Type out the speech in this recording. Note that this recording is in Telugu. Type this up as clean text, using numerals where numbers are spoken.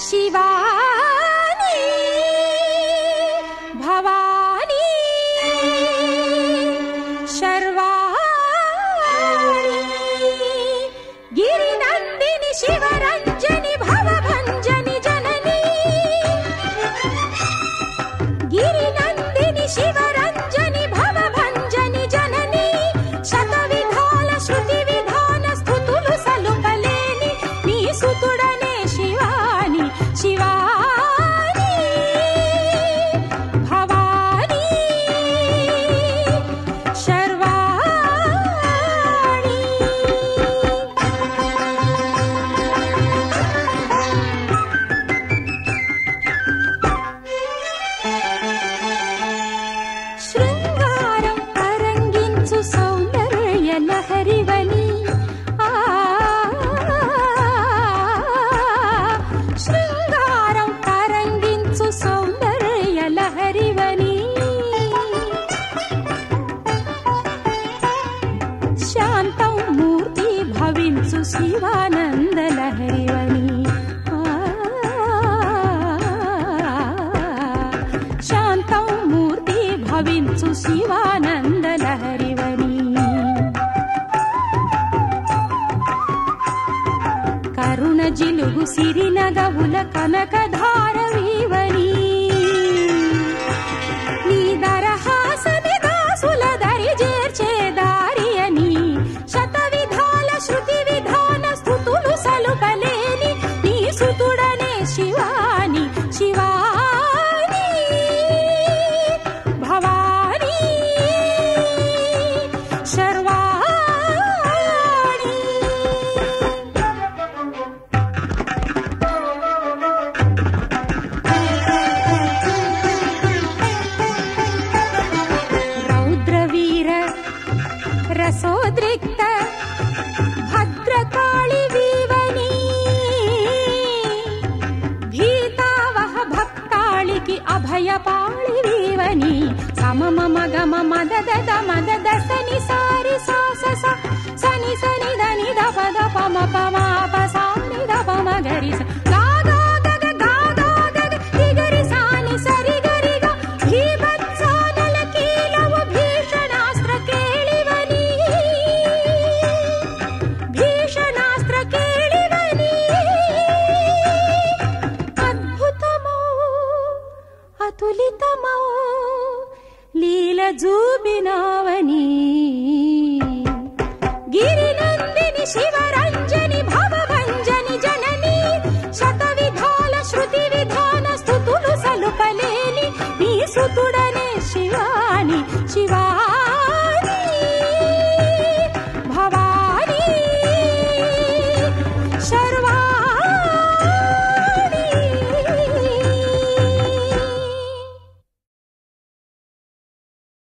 शिवानी भवानी शर्वाणी गिरिनंदिनी शिवरंजनी भवभंजनी जननी गिरिनंदिनी शिवरंजनी भवभंजनी जननी शतविधाल श्रुति विधान स्तुतुलु सलुपलेनि नी सुतुडने शिवानी शिवानी भवानी शर्वाणी శృంగారం తరంగించు సౌందర్య లహరివని శృంగారం తరంగించు సౌందర్య లహరివని శాంతం మూర్తి భవించు శివానంద లహరివని శాంతం మూర్తి భవించు శివానంద లహరివని కరుణ జిలుగు సిరినగవుల కనకధారవీవని నీ దరహాసని దాసుల దరి చేర్చే దారియని శతవిధాల శృతి విధాన స్తుతులు సలుపలేని నీ సుతుడనే శివాని శివాని భవాని శర్వాణి రౌద్రవీర రసోద్రిక్త భద్రకాళి వీవని భీతావహ భక్తాళికి అభయపాళి వీవని సమమ మగమ మదద దమన